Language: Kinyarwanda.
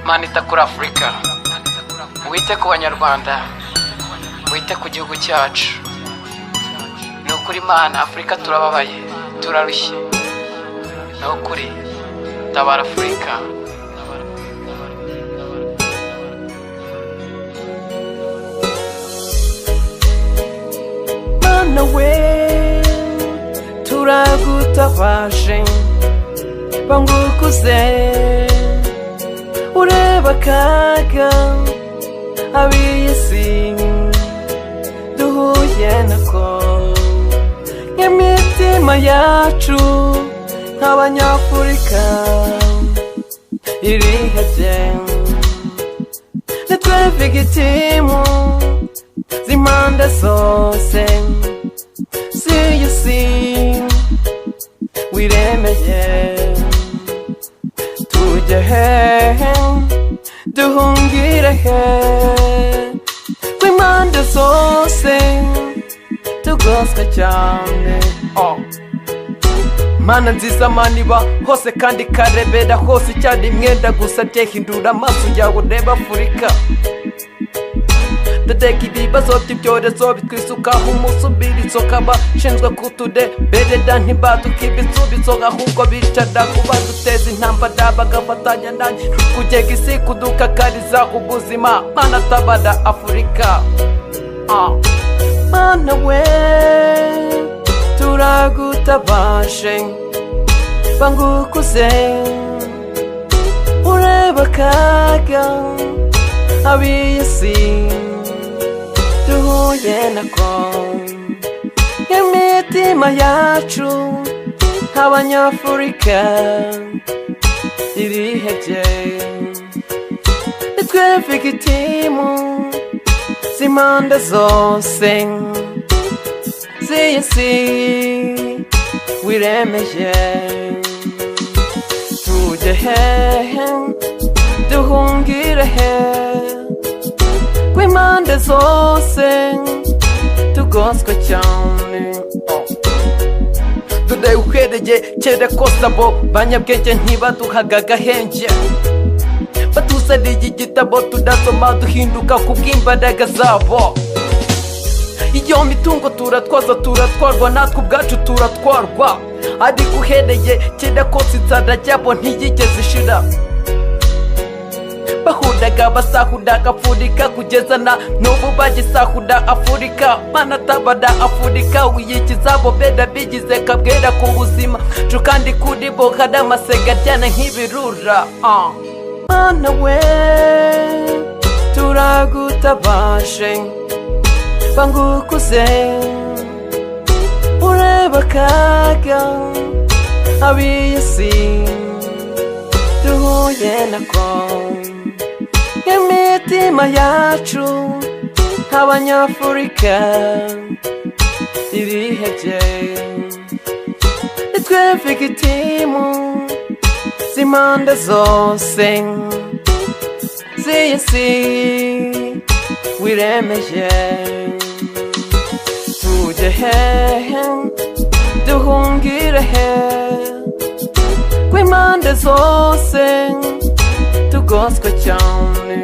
manita kuri Afrika, wite ku banyarwanda, wite ku gihugu cyacu. Ni ukuri Mana, Afrika turababaye, turarushye. Ni ukuri tabara Afrika. Mana we, turagutabaje, bangukuze, ureba akaga ab'isi duhuye nako. Imitima yacu nk'abanyafurika irihebye, nitwe vigitimu z'impande zose z'isi wiremeye. Tujye hehe duhungire he kw'impande zose tugoswe cyane. Mana nziza, Mana iba hose kandi karebera hose icyarimwe. Ndagusabye hindura amaso yawe ureba Afurika. Ndadeka ibibazo by'ibyorezo bitwisukaho umusubirizo, kabashinzwe kutureberera ntibaduka ibisubizo, ahubwo bicara kubaduteza intambara bagafatanya nanjye kugega isi kudukakariza ubuzima. Mana tabara Afurika. Mana we, turagutabaje, bangukuze, ureba akaga ab'isi duhuye nako. Imitima yacu nk'abanyafurika irihebye, nitwe vigitimu z'impande zose z'isi wiremeye. Tujye hehe duhungire he kw'impande zose tugoswe cyane. Dore uhereye kera kose abo banyabwenge ntibaduhaga agahenge, batuzaniye igitabo tudasoma duhinduka kubw'imbaraga zabo. Iyo mitungo turatwaza turatwarwa, natwe ubwacu turatwarwa. Ariko uhereye kera kose inzara yabo ntiyigeze ishira, bahundaga basahudaga Afurika kugeza na n'ubu bagisahuda Afurika. Mana tabara Afurika, wiyikiza abo bera bigize kabwera ku buzima cyo, kandi kuri bo hari amasega aryana nk'ibirura. Mana we, turagutabaje, bangukuze, ureba akaga ab'isi duhuye nako. Imitima yacu nk'abanyafurika irihebye, nitwe vigitimu z'impande zose z'isi wiremeye. Tujye hehe duhungire he kw'impande zose tugoswe cyane.